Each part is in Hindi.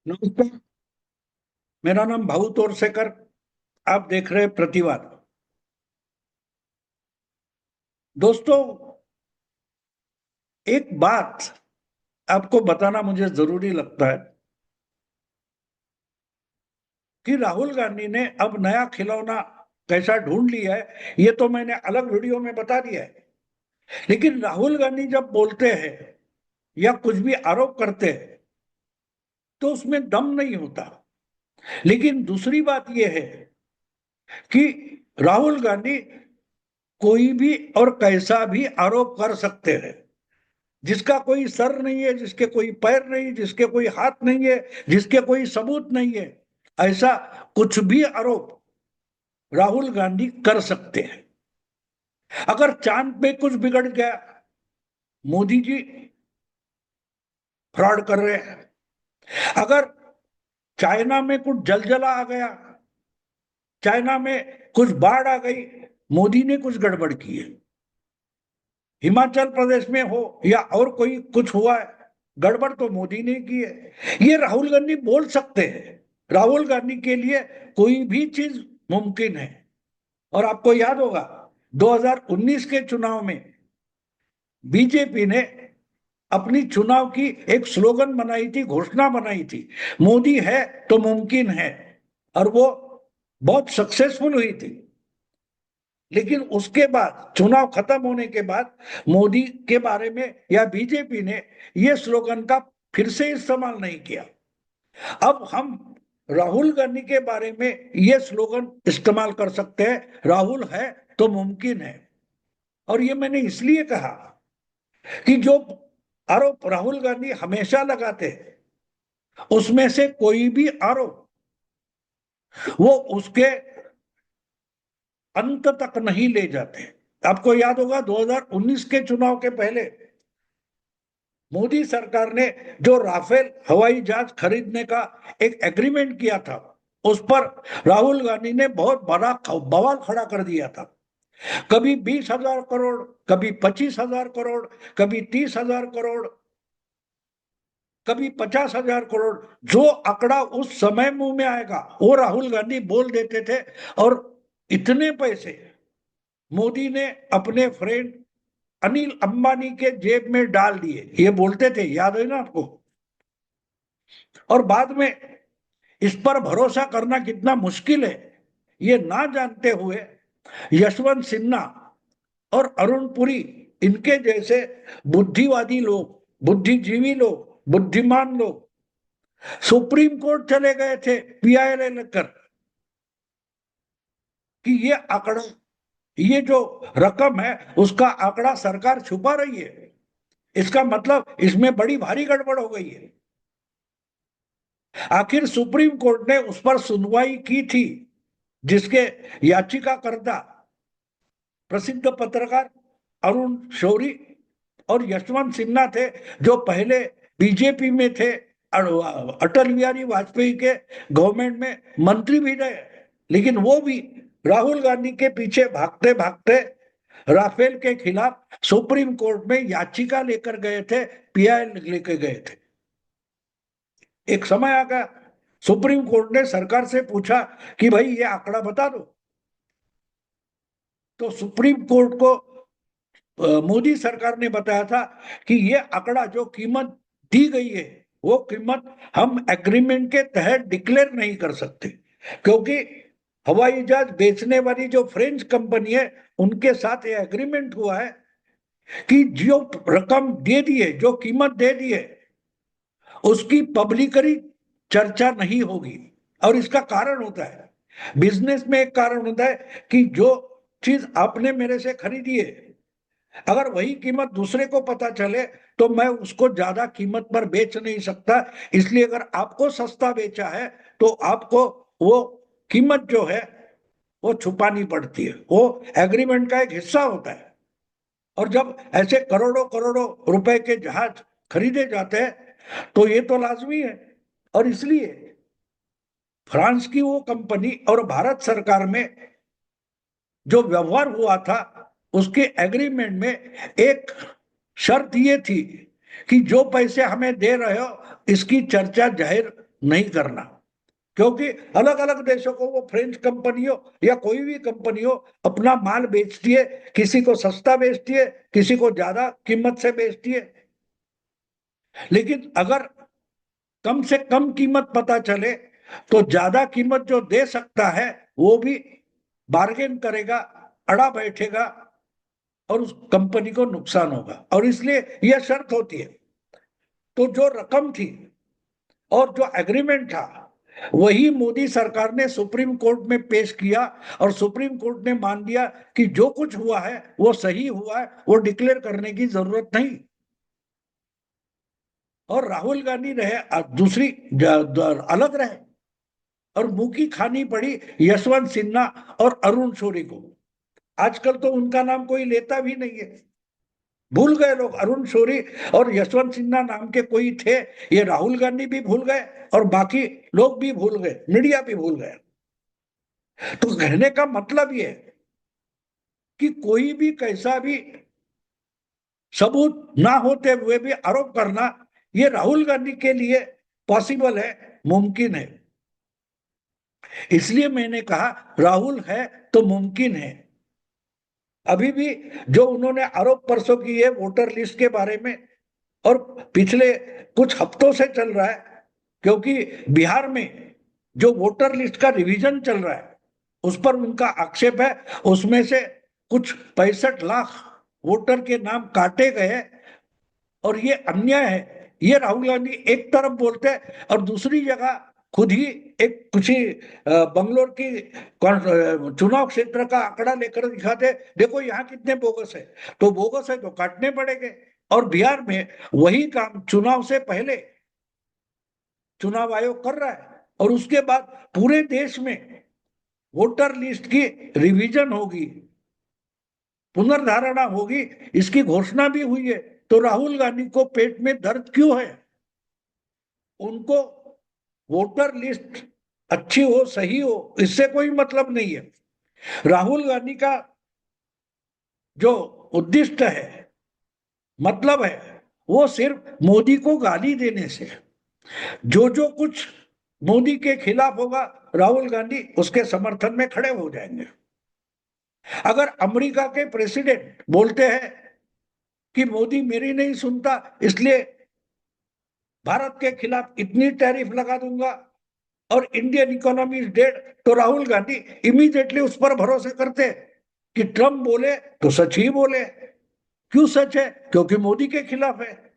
नमस्कार। मेरा नाम भाऊ तोरसेकर। आप देख रहे हैं प्रतिवाद। दोस्तों, एक बात आपको बताना मुझे जरूरी लगता है कि राहुल गांधी ने अब नया खिलौना कैसा ढूंढ लिया है। ये तो मैंने अलग वीडियो में बता दिया है। लेकिन राहुल गांधी जब बोलते हैं या कुछ भी आरोप करते हैं तो उसमें दम नहीं होता। लेकिन दूसरी बात यह है कि राहुल गांधी कोई भी और कैसा भी आरोप कर सकते हैं। जिसका कोई सर नहीं है, जिसके कोई पैर नहीं, जिसके कोई हाथ नहीं है, जिसके कोई सबूत नहीं है, ऐसा कुछ भी आरोप राहुल गांधी कर सकते हैं। अगर चांद पे कुछ बिगड़ गया, मोदी जी फ्रॉड कर रहे हैं। अगर चाइना में कुछ जलजला आ गया, चाइना में कुछ बाढ़ आ गई, मोदी ने कुछ गड़बड़ की है। हिमाचल प्रदेश में हो या और कोई कुछ हुआ है, गड़बड़ तो मोदी ने की है। ये राहुल गांधी बोल सकते हैं। राहुल गांधी के लिए कोई भी चीज मुमकिन है। और आपको याद होगा 2019 के चुनाव में बीजेपी ने अपनी चुनाव की एक स्लोगन बनाई थी, घोषणा बनाई थी, मोदी है तो मुमकिन है। और वो बहुत सक्सेसफुल हुई थी। लेकिन उसके बाद चुनाव खत्म होने के बाद मोदी के बारे में या बीजेपी ने यह स्लोगन का फिर से इस्तेमाल नहीं किया। अब हम राहुल गांधी के बारे में यह स्लोगन इस्तेमाल कर सकते हैं, राहुल है तो मुमकिन है। और ये मैंने इसलिए कहा कि जो आरोप राहुल गांधी हमेशा लगाते हैं उसमें से कोई भी आरोप वो उसके अंत तक नहीं ले जाते। आपको याद होगा 2019 के चुनाव के पहले मोदी सरकार ने जो राफेल हवाई जहाज खरीदने का एक एग्रीमेंट किया था, उस पर राहुल गांधी ने बहुत बड़ा बवाल खड़ा कर दिया था। कभी 20,000 करोड़, कभी 25,000 करोड़, कभी 30,000 करोड़, कभी 50,000 करोड़। जो आंकड़ा उस समय मुंह में आएगा वो राहुल गांधी बोल देते थे। और इतने पैसे मोदी ने अपने फ्रेंड अनिल अंबानी के जेब में डाल दिए, ये बोलते थे, याद है ना आपको। और बाद में इस पर भरोसा करना कितना मुश्किल है ये ना जानते हुए यशवंत सिन्हा और अरुण पुरी, इनके जैसे बुद्धिवादी लोग, बुद्धिजीवी लोग, बुद्धिमान लोग सुप्रीम कोर्ट चले गए थे पीआईएल लेकर कि ये आंकड़ा, ये जो रकम है उसका आंकड़ा सरकार छुपा रही है। इसका मतलब इसमें बड़ी भारी गड़बड़ हो गई है। आखिर सुप्रीम कोर्ट ने उस पर सुनवाई की थी, जिसके याचिकाकर्ता प्रसिद्ध पत्रकार अरुण शौरी और यशवंत सिन्हा थे, जो पहले बीजेपी में थे, अटल बिहारी वाजपेयी के गवर्नमेंट में मंत्री भी रहे। लेकिन वो भी राहुल गांधी के पीछे भागते भागते राफेल के खिलाफ सुप्रीम कोर्ट में याचिका लेकर गए थे, पीआई लेकर गए थे। एक समय आ गया, सुप्रीम कोर्ट ने सरकार से पूछा कि भाई ये आंकड़ा बता दो। तो सुप्रीम कोर्ट को मोदी सरकार ने बताया था कि ये आंकड़ा, जो कीमत दी गई है, वो कीमत हम एग्रीमेंट के तहत डिक्लेयर नहीं कर सकते, क्योंकि हवाई जहाज बेचने वाली जो फ्रेंच कंपनी है उनके साथ ये एग्रीमेंट हुआ है कि जो रकम दे दी है, जो कीमत दे दी है, उसकी पब्लिकली चर्चा नहीं होगी। और इसका कारण होता है, बिजनेस में एक कारण होता है कि जो चीज आपने मेरे से खरीदी है, अगर वही कीमत दूसरे को पता चले तो मैं उसको ज्यादा कीमत पर बेच नहीं सकता। इसलिए अगर आपको सस्ता बेचा है तो आपको वो कीमत जो है वो छुपानी पड़ती है। वो एग्रीमेंट का एक हिस्सा होता है। और जब ऐसे करोड़ों करोड़ों रुपए के जहाज खरीदे जाते हैं तो ये तो लाजमी है। और इसलिए फ्रांस की वो कंपनी और भारत सरकार में जो व्यवहार हुआ था, उसके एग्रीमेंट में एक शर्त ये थी कि जो पैसे हमें दे रहे हो इसकी चर्चा जाहिर नहीं करना, क्योंकि अलग अलग देशों को, वो फ्रेंच कंपनी हो या कोई भी कंपनी हो, अपना माल बेचती है, किसी को सस्ता बेचती है, किसी को ज्यादा कीमत से बेचती है। लेकिन अगर कम से कम कीमत पता चले तो ज्यादा कीमत जो दे सकता है वो भी बार्गेन करेगा, अड़ा बैठेगा, और उस कंपनी को नुकसान होगा, और इसलिए यह शर्त होती है। तो जो रकम थी और जो एग्रीमेंट था, वही मोदी सरकार ने सुप्रीम कोर्ट में पेश किया, और सुप्रीम कोर्ट ने मान लिया कि जो कुछ हुआ है वो सही हुआ है, वो डिक्लेयर करने की जरूरत नहीं। और राहुल गांधी रहे दूसरी अलग रहे, और मुंह की खानी पड़ी यशवंत सिन्हा और अरुण शौरी को। आजकल तो उनका नाम कोई लेता भी नहीं है, भूल गए लोग। अरुण शौरी और यशवंत सिन्हा नाम के कोई थे, ये राहुल गांधी भी भूल गए और बाकी लोग भी भूल गए, मीडिया भी भूल गए। तो कहने का मतलब ये कि कोई भी कैसा भी सबूत ना होते हुए भी आरोप करना, ये राहुल गांधी के लिए पॉसिबल है, मुमकिन है। इसलिए मैंने कहा राहुल है तो मुमकिन है। अभी भी जो उन्होंने आरोप परसों किए वोटर लिस्ट के बारे में, और पिछले कुछ हफ्तों से चल रहा है, क्योंकि बिहार में जो वोटर लिस्ट का रिवीजन चल रहा है उस पर उनका आक्षेप है। उसमें से कुछ 65 लाख वोटर के नाम काटे गए, और ये अन्याय है। ये राहुल गांधी एक तरफ बोलते हैं और दूसरी जगह खुद ही एक कुछ ही बंगलोर की चुनाव क्षेत्र का आंकड़ा लेकर दिखाते, देखो यहाँ कितने बोगस है, तो बोगस है तो काटने पड़ेंगे। और बिहार में वही काम चुनाव से पहले चुनाव आयोग कर रहा है, और उसके बाद पूरे देश में वोटर लिस्ट की रिवीजन होगी, पुनर्धारणा होगी, इसकी घोषणा भी हुई है। तो राहुल गांधी को पेट में दर्द क्यों है? उनको वोटर लिस्ट अच्छी हो, सही हो, इससे कोई मतलब नहीं है। राहुल गांधी का जो उद्दिष्ट है, मतलब है, वो सिर्फ मोदी को गाली देने से। जो जो कुछ मोदी के खिलाफ होगा, राहुल गांधी उसके समर्थन में खड़े हो जाएंगे। अगर अमेरिका के प्रेसिडेंट बोलते हैं कि मोदी मेरी नहीं सुनता, इसलिए भारत के खिलाफ इतनी टैरिफ लगा दूंगा और इंडियन इकोनॉमी इज डेड, तो राहुल गांधी इमीडिएटली उस पर भरोसे करते कि ट्रम्प बोले तो सच ही बोले। क्यों सच है? क्योंकि मोदी के खिलाफ है।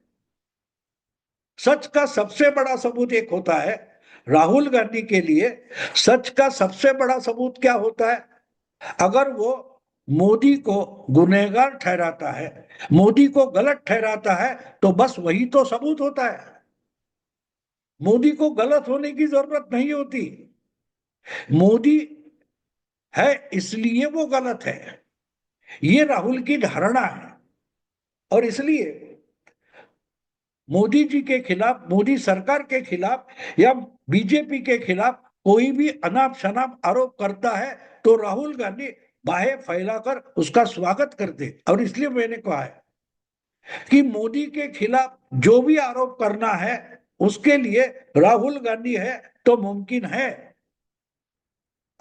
सच का सबसे बड़ा सबूत एक होता है, राहुल गांधी के लिए सच का सबसे बड़ा सबूत क्या होता है? अगर वो मोदी को गुनहगार ठहराता है, मोदी को गलत ठहराता है, तो बस वही तो सबूत होता है। मोदी को गलत होने की जरूरत नहीं होती। मोदी है इसलिए वो गलत है, ये राहुल की धारणा है। और इसलिए मोदी जी के खिलाफ, मोदी सरकार के खिलाफ या बीजेपी के खिलाफ कोई भी अनाप शनाप आरोप करता है तो राहुल गांधी बाहें फैलाकर उसका स्वागत करते। और इसलिए मैंने कहा है कि मोदी के खिलाफ जो भी आरोप करना है उसके लिए राहुल गांधी है तो मुमकिन है।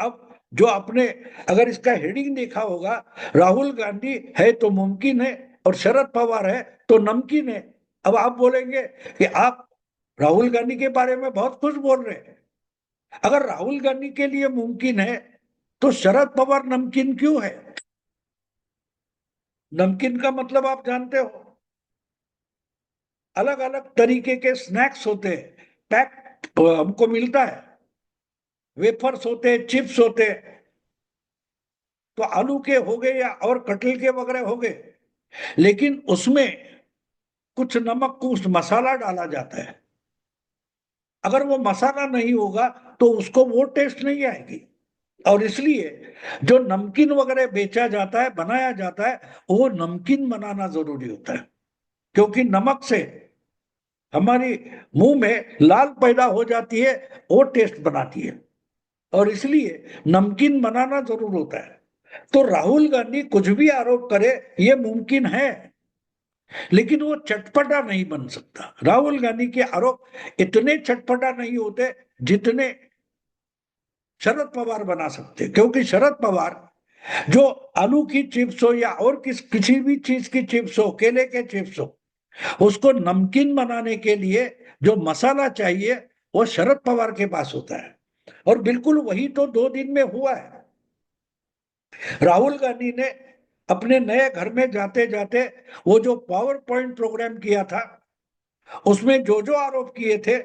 अब जो आपने अगर इसका हेडिंग देखा होगा, राहुल गांधी है तो मुमकिन है और शरद पवार है तो नमकीन है। अब आप बोलेंगे कि आप राहुल गांधी के बारे में बहुत कुछ बोल रहे हैं। अगर राहुल गांधी के लिए मुमकिन है तो शरद पवार नमकीन क्यों है? नमकीन का मतलब आप जानते हो, अलग अलग तरीके के स्नैक्स होते हैं, पैक हमको मिलता है, वेफर्स होते हैं, चिप्स होते हैं, तो आलू के हो गए या और कटहल के वगैरह हो गए, लेकिन उसमें कुछ नमक, कुछ मसाला डाला जाता है। अगर वो मसाला नहीं होगा तो उसको वो टेस्ट नहीं आएगी। और इसलिए जो नमकीन वगैरह बेचा जाता है, बनाया जाता है, वो नमकीन बनाना जरूरी होता है, क्योंकि नमक से हमारी मुंह में लाल पैदा हो जाती है, वो टेस्ट बनाती है, और इसलिए नमकीन बनाना जरूर होता है। तो राहुल गांधी कुछ भी आरोप करे ये मुमकिन है, लेकिन वो चटपटा नहीं बन सकता। राहुल गांधी के आरोप इतने चटपटा नहीं होते जितने शरद पवार बना सकते, क्योंकि शरद पवार जो आलू की चिप्स हो या और किसी भी चीज की चिप्स हो, केले के चिप्स हो, उसको नमकीन बनाने के लिए जो मसाला चाहिए वो शरद पवार के पास होता है। और बिल्कुल वही तो 2 दिन में हुआ है। राहुल गांधी ने अपने नए घर में जाते जाते वो जो पावर पॉइंट प्रोग्राम किया था, उसमें जो जो आरोप किए थे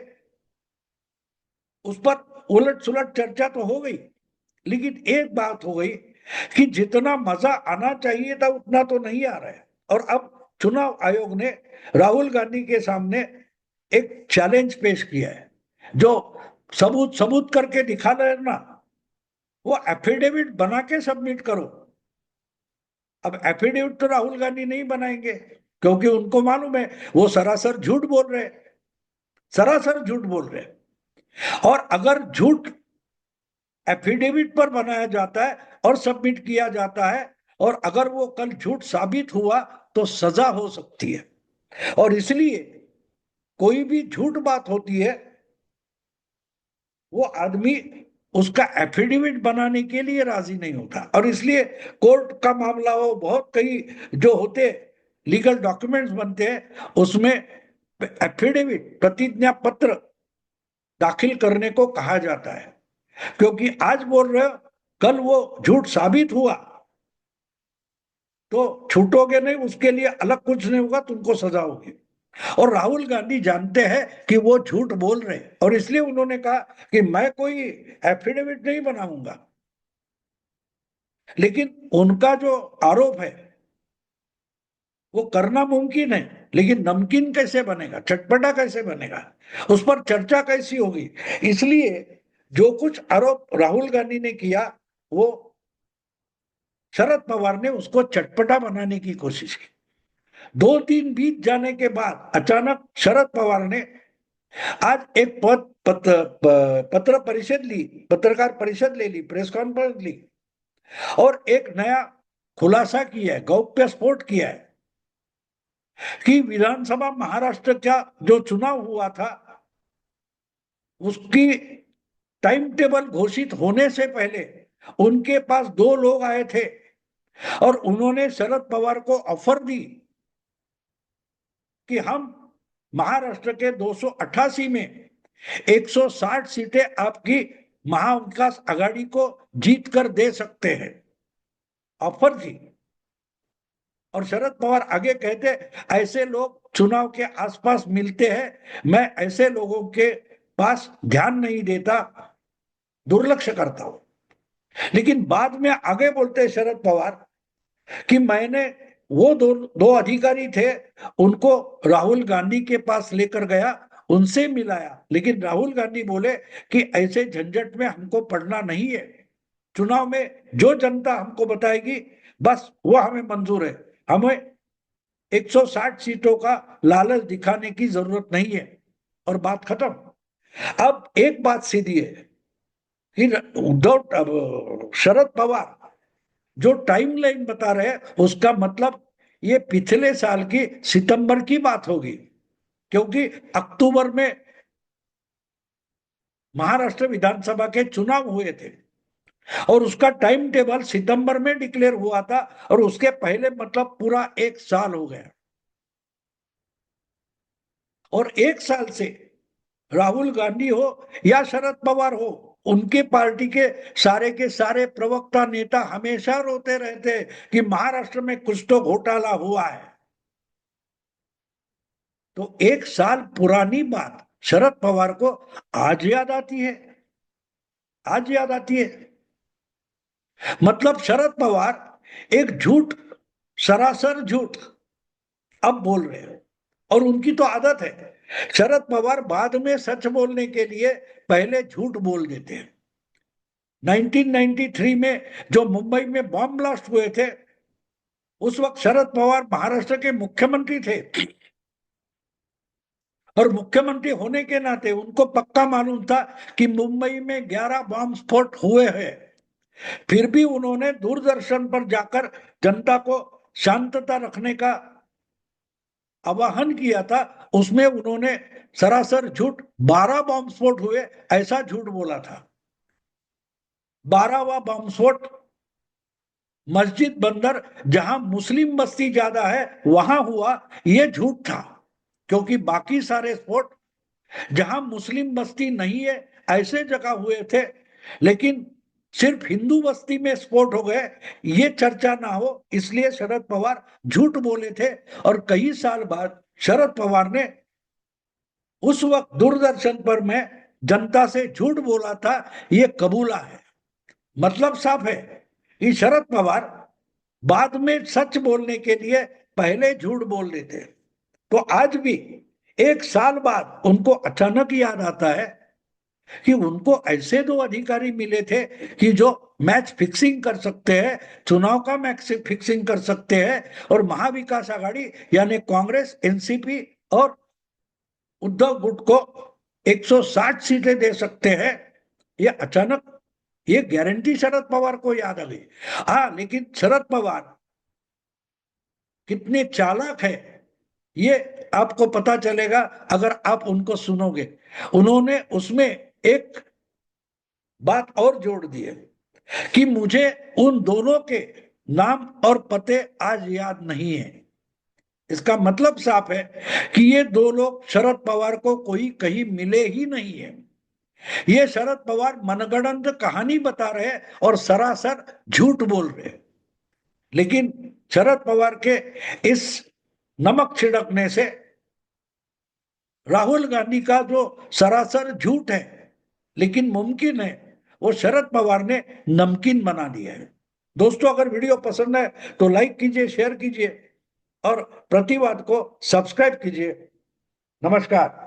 उस पर उलट सुलट चर्चा तो हो गई, लेकिन एक बात हो गई कि जितना मजा आना चाहिए था उतना तो नहीं आ रहा है। और अब चुनाव आयोग ने राहुल गांधी के सामने एक चैलेंज पेश किया है, जो सबूत सबूत करके दिखा लेना, वो एफिडेविट बना के सबमिट करो। अब एफिडेविट तो राहुल गांधी नहीं बनाएंगे, क्योंकि उनको मालूम है वो सरासर झूठ बोल रहे, सरासर झूठ बोल रहे। और अगर झूठ एफिडेविट पर बनाया जाता है और सबमिट किया जाता है, और अगर वो कल झूठ साबित हुआ तो सजा हो सकती है। और इसलिए कोई भी झूठ बात होती है, वो आदमी उसका एफिडेविट बनाने के लिए राजी नहीं होता। और इसलिए कोर्ट का मामला हो, बहुत कई जो होते लीगल डॉक्यूमेंट्स बनते हैं, उसमें एफिडेविट प्रतिज्ञा पत्र दाखिल करने को कहा जाता है। क्योंकि आज बोल रहे हो, कल वो झूठ साबित हुआ तो छूटोगे नहीं, उसके लिए अलग कुछ नहीं होगा, तुमको सजा होगी। और राहुल गांधी जानते हैं कि वो झूठ बोल रहे हैं, और इसलिए उन्होंने कहा कि मैं कोई एफिडेविट नहीं बनाऊंगा। लेकिन उनका जो आरोप है वो करना मुमकिन है, लेकिन नमकीन कैसे बनेगा, चटपटा कैसे बनेगा, उस पर चर्चा कैसी होगी। इसलिए जो कुछ आरोप राहुल गांधी ने किया, वो शरद पवार ने उसको चटपटा बनाने की कोशिश की। 2 दिन बीत जाने के बाद अचानक शरद पवार ने आज एक पत्र परिषद ली, पत्रकार परिषद ले ली, प्रेस कॉन्फ्रेंस ली, और एक नया खुलासा किया है, गौप्य स्फोट किया है कि विधानसभा महाराष्ट्र का जो चुनाव हुआ था उसकी टाइम टेबल घोषित होने से पहले उनके पास 2 लोग आए थे और उन्होंने शरद पवार को ऑफर दी कि हम महाराष्ट्र के 288 में 160 सीटें आपकी महाविकास आघाड़ी को जीत कर दे सकते हैं। ऑफर थी। और शरद पवार आगे कहते, ऐसे लोग चुनाव के आसपास मिलते हैं, मैं ऐसे लोगों के पास ध्यान नहीं देता, दुर्लक्ष्य करता हूं। लेकिन बाद में आगे बोलते शरद पवार कि मैंने वो दो अधिकारी थे, उनको राहुल गांधी के पास लेकर गया, उनसे मिलाया, लेकिन राहुल गांधी बोले कि ऐसे झंझट में हमको पड़ना नहीं है। चुनाव में जो जनता हमको बताएगी बस वो हमें मंजूर है, हमें 160 सीटों का लालच दिखाने की जरूरत नहीं है, और बात खत्म। अब एक बात सीधी है कि उद्धव शरद पवार जो टाइमलाइन बता रहे हैं उसका मतलब ये पिछले साल की सितंबर की बात होगी, क्योंकि अक्टूबर में महाराष्ट्र विधानसभा के चुनाव हुए थे और उसका टाइम टेबल सितंबर में डिक्लेयर हुआ था, और उसके पहले मतलब पूरा 1 साल हो गया। और 1 साल से राहुल गांधी हो या शरद पवार हो, उनके पार्टी के सारे प्रवक्ता नेता हमेशा रोते रहते कि महाराष्ट्र में कुछ तो घोटाला हुआ है। तो 1 साल पुरानी बात शरद पवार को आज याद आती है, आज याद आती है। मतलब शरद पवार एक झूठ, सरासर झूठ अब बोल रहे हैं, और उनकी तो आदत है। शरद पवार बाद में सच बोलने के लिए पहले झूठ बोल देते हैं। 1993 में जो मुंबई में बॉम्ब ब्लास्ट हुए थे, उस वक्त शरद पवार महाराष्ट्र के मुख्यमंत्री थे, और मुख्यमंत्री होने के नाते उनको पक्का मालूम था कि मुंबई में 11 बॉम्ब स्फोट हुए हैं। फिर भी उन्होंने दूरदर्शन पर जाकर जनता को शांतता रखने का आह्वान किया था उसमें उन्होंने सरासर झूठ, 12 बम विस्फोट हुए ऐसा झूठ बोला था। 12वां बम विस्फोट मस्जिद बंदर, जहां मुस्लिम बस्ती ज्यादा है, वहां हुआ, ये झूठ था। क्योंकि बाकी सारे स्फोट जहां मुस्लिम बस्ती नहीं है ऐसे जगह हुए थे, लेकिन सिर्फ हिंदू बस्ती में स्फोट हो गए, ये चर्चा ना हो इसलिए शरद पवार झूठ बोले थे। और कई साल बाद शरद पवार ने उस वक्त दूरदर्शन पर मैं जनता से झूठ बोला था, ये कबूला है। मतलब साफ है कि शरद पवार बाद में सच बोलने के लिए पहले झूठ बोल देते। तो आज भी 1 साल बाद उनको अचानक याद आता है कि उनको ऐसे 2 अधिकारी मिले थे कि जो मैच फिक्सिंग कर सकते हैं, चुनाव का मैच फिक्सिंग कर सकते हैं, और महाविकास आघाड़ी यानी कांग्रेस, एनसीपी और उद्धव गुट को 160 सीटें दे सकते हैं। ये अचानक ये गारंटी शरद पवार को याद आ गई। हाँ, लेकिन शरद पवार कितने चालाक है ये आपको पता चलेगा अगर आप उनको सुनोगे। उन्होंने उसमें एक बात और जोड़ दी है कि मुझे उन दोनों के नाम और पते आज याद नहीं है। इसका मतलब साफ है कि ये 2 लोग शरद पवार को कोई कहीं मिले ही नहीं है। ये शरद पवार मनगढ़ंत कहानी बता रहे और सरासर झूठ बोल रहे। लेकिन शरद पवार के इस नमक छिड़कने से राहुल गांधी का जो सरासर झूठ है लेकिन मुमकिन है, वो शरद पवार ने नमकीन बना दिया है। दोस्तों, अगर वीडियो पसंद है तो लाइक कीजिए, शेयर कीजिए और प्रतिवाद को सब्सक्राइब कीजिए। नमस्कार।